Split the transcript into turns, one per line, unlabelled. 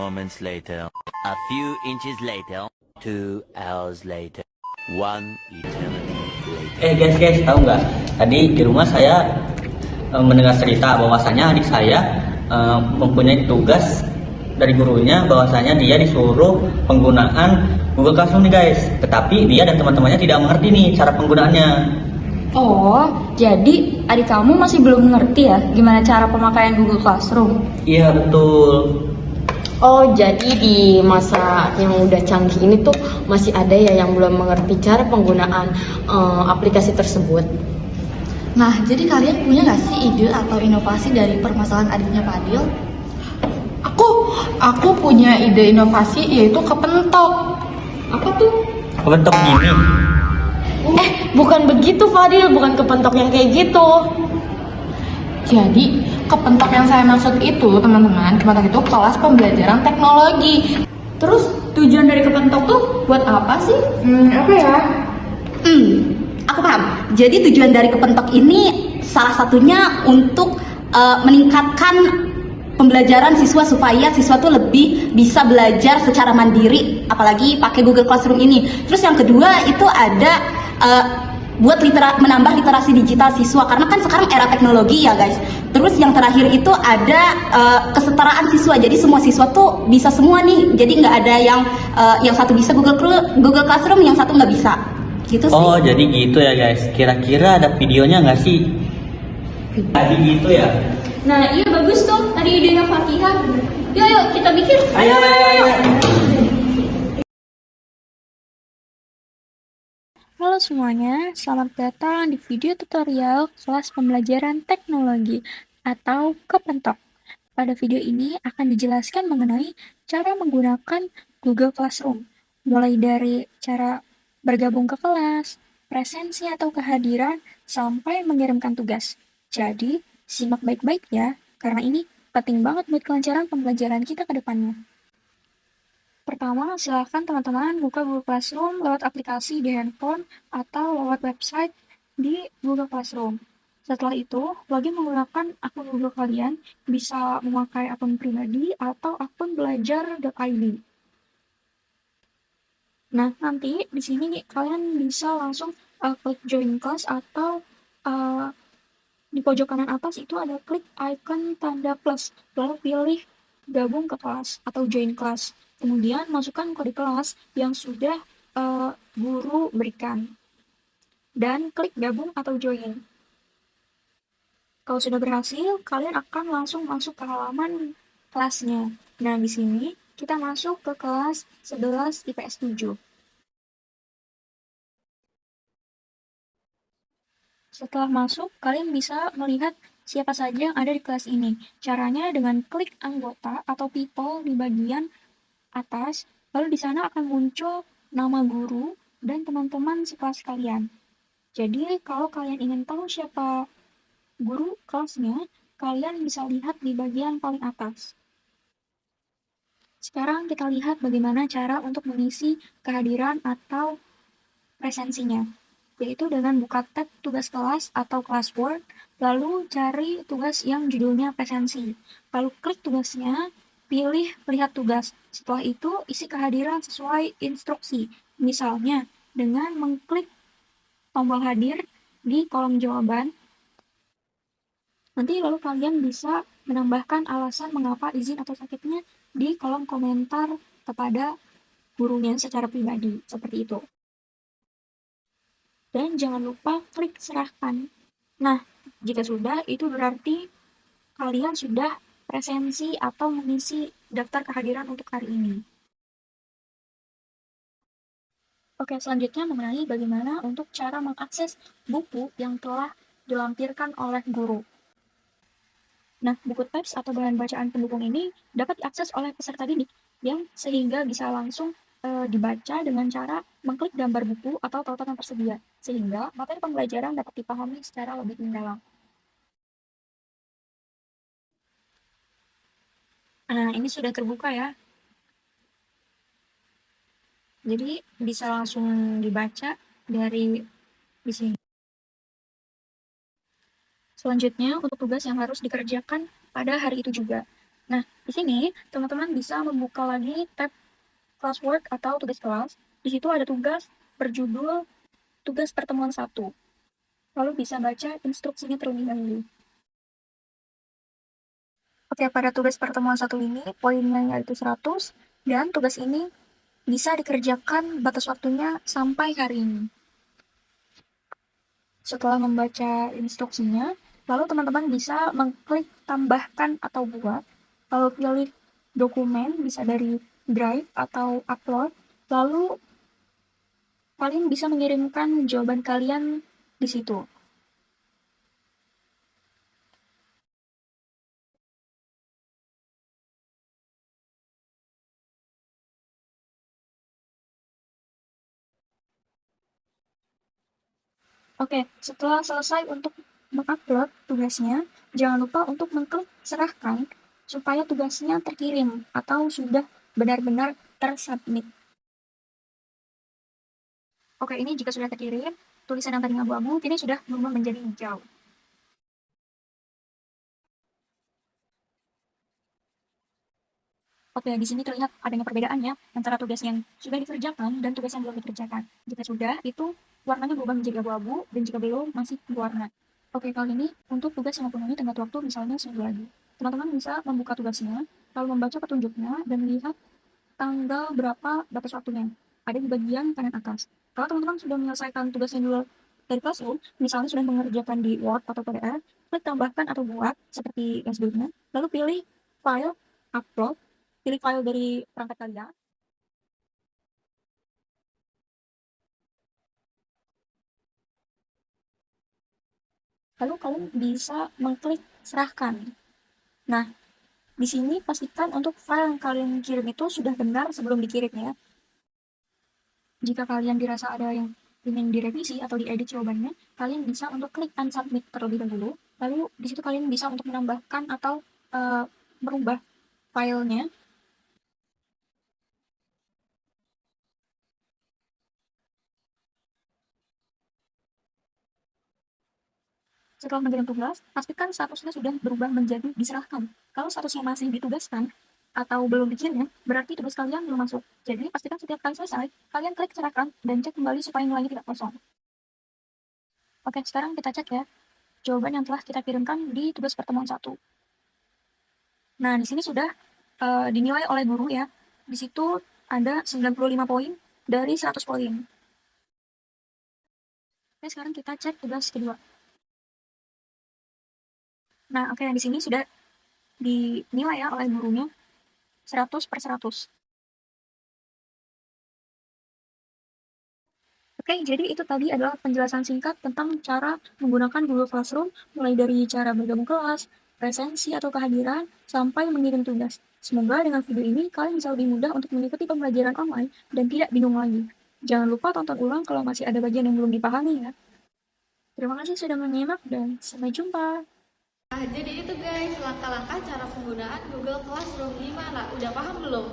moments later. A few inches later. 2 hours later. 1 eternity later.
Guys, tahu nggak? Tadi di rumah saya mendengar cerita bahwasanya adik saya mempunyai tugas dari gurunya bahwasanya dia disuruh penggunaan Google Classroom nih guys. Tetapi dia dan teman-temannya tidak mengerti nih cara penggunaannya.
Oh, jadi adik kamu masih belum ngerti ya gimana cara pemakaian Google Classroom?
Iya betul.
Oh, jadi di masa yang udah canggih ini tuh masih ada ya yang belum mengerti cara penggunaan aplikasi tersebut.
Nah, jadi kalian punya nggak sih ide atau inovasi dari permasalahan adiknya Fadil?
Aku punya ide inovasi yaitu kepentok.
Apa tuh?
Kebentuk gini.
Bukan begitu Fadil, bukan kepentok yang kayak gitu.
Jadi kepentok yang saya maksud itu teman-teman, kepentok itu kelas pembelajaran teknologi.
Terus tujuan dari kepentok tuh buat apa sih?
Apa ya?
Aku paham. Jadi tujuan dari kepentok ini salah satunya untuk meningkatkan pembelajaran siswa supaya siswa tuh lebih bisa belajar secara mandiri, apalagi pakai Google Classroom ini. Terus yang kedua itu ada buat menambah literasi digital siswa, karena kan sekarang era teknologi ya guys. Terus yang terakhir itu ada kesetaraan siswa, jadi semua siswa tuh bisa semua nih, jadi nggak ada yang satu bisa Google Classroom, yang satu nggak bisa gitu sih.
Oh jadi gitu ya guys. Kira-kira ada videonya nggak sih? Tadi gitu ya.
Nah iya bagus tuh tadi idenya Fatihah. Yuk kita bikin.
Ayo.
Halo semuanya, selamat datang di video tutorial kelas pembelajaran teknologi atau kepentok. Pada video ini akan dijelaskan mengenai cara menggunakan Google Classroom, mulai dari cara bergabung ke kelas, presensi atau kehadiran, sampai mengirimkan tugas. Jadi, simak baik-baik ya, karena ini penting banget buat kelancaran pembelajaran kita ke depannya. Pertama, silakan teman-teman buka Google Classroom lewat aplikasi di handphone atau lewat website di Google Classroom. Setelah itu, login menggunakan akun Google kalian, bisa memakai akun pribadi atau akun belajar.id. Nah, nanti di sini kalian bisa langsung klik join class atau di pojok kanan atas itu ada klik icon tanda plus, lalu pilih gabung ke kelas atau join class. Kemudian masukkan kode kelas yang sudah guru berikan. Dan klik gabung atau join. Kalau sudah berhasil, kalian akan langsung masuk ke halaman kelasnya. Nah, di sini kita masuk ke kelas 11 IPS 7. Setelah masuk, kalian bisa melihat siapa saja yang ada di kelas ini. Caranya dengan klik anggota atau people di bagian atas, lalu di sana akan muncul nama guru dan teman-teman sekelas kalian. Jadi, kalau kalian ingin tahu siapa guru kelasnya, kalian bisa lihat di bagian paling atas. Sekarang kita lihat bagaimana cara untuk mengisi kehadiran atau presensinya, yaitu dengan buka tab tugas kelas atau classwork, lalu cari tugas yang judulnya presensi. Lalu klik tugasnya, pilih lihat tugas. Setelah itu, isi kehadiran sesuai instruksi. Misalnya, dengan mengklik tombol hadir di kolom jawaban. Nanti lalu kalian bisa menambahkan alasan mengapa izin atau sakitnya di kolom komentar kepada gurunya secara pribadi, seperti itu. Dan jangan lupa klik serahkan. Nah, jika sudah, itu berarti kalian sudah presensi atau mengisi daftar kehadiran untuk hari ini. Oke, selanjutnya mengenai bagaimana untuk cara mengakses buku yang telah dilampirkan oleh guru. Nah, buku teks atau bahan bacaan pendukung ini dapat diakses oleh peserta didik yang sehingga bisa langsung dibaca dengan cara mengklik gambar buku atau tautan yang tersedia, sehingga materi pembelajaran dapat dipahami secara lebih mendalam. Nah, ini sudah terbuka ya. Jadi, bisa langsung dibaca dari di sini. Selanjutnya, untuk tugas yang harus dikerjakan pada hari itu juga. Nah, di sini teman-teman bisa membuka lagi tab classwork atau tugas kelas. Di situ ada tugas berjudul tugas pertemuan 1. Lalu bisa baca instruksinya terlebih dahulu. Oke, pada tugas pertemuan 1 ini, poinnya yaitu 100, dan tugas ini bisa dikerjakan batas waktunya sampai hari ini. Setelah membaca instruksinya, lalu teman-teman bisa mengklik tambahkan atau buat, lalu pilih dokumen, bisa dari Drive atau upload, lalu kalian bisa mengirimkan jawaban kalian di situ. Oke, setelah selesai untuk mengupload tugasnya, jangan lupa untuk mengklik serahkan supaya tugasnya terkirim atau sudah benar-benar tersubmit. Oke, ini jika sudah terkirim, tulisan yang tadinya abu-abu kini sudah berubah menjadi hijau. Oke, di sini terlihat adanya perbedaannya antara tugas yang sudah dikerjakan dan tugas yang belum dikerjakan. Jika sudah, itu warnanya berubah menjadi abu-abu, dan jika belum, masih berwarna. Oke, kali ini untuk tugas yang mempunyai tenggat waktu misalnya seminggu lagi. Teman-teman bisa membuka tugasnya, lalu membaca petunjuknya, dan melihat tanggal berapa batas waktunya. Ada di bagian kanan atas. Kalau teman-teman sudah menyelesaikan tugasnya dulu dari Classroom, misalnya sudah mengerjakan di Word atau PDF, klik tambahkan atau buat, seperti yang sebelumnya, lalu pilih File, Upload, pilih file dari perangkat kalian. Lalu kalian bisa mengklik serahkan. Nah, di sini pastikan untuk file yang kalian kirim itu sudah benar sebelum dikirim ya. Jika kalian dirasa ada yang ingin direvisi atau diedit jawabannya, kalian bisa untuk klik unsubmit terlebih dahulu. Lalu di situ kalian bisa untuk menambahkan atau merubah filenya. Setelah mengirim tugas, pastikan statusnya sudah berubah menjadi diserahkan. Kalau statusnya masih ditugaskan atau belum dikirim, berarti tugas kalian belum masuk. Jadi, pastikan setiap kali selesai, kalian klik serahkan dan cek kembali supaya nilainya tidak kosong. Oke, sekarang kita cek ya, jawaban yang telah kita kirimkan di tugas pertemuan 1. Nah, di sini sudah dinilai oleh guru ya. Di situ ada 95 poin dari 100 poin. Oke, sekarang kita cek tugas kedua. Nah, oke, di sini sudah dinilai ya oleh gurunya 100/100. Oke, jadi itu tadi adalah penjelasan singkat tentang cara menggunakan Google Classroom, mulai dari cara bergabung kelas, presensi atau kehadiran, sampai mengirim tugas. Semoga dengan video ini kalian bisa lebih mudah untuk mengikuti pembelajaran online dan tidak bingung lagi. Jangan lupa tonton ulang kalau masih ada bagian yang belum dipahami ya. Terima kasih sudah menyimak dan sampai jumpa.
Nah, jadi itu guys, langkah-langkah cara penggunaan Google Classroom. Gimana? Udah paham belum?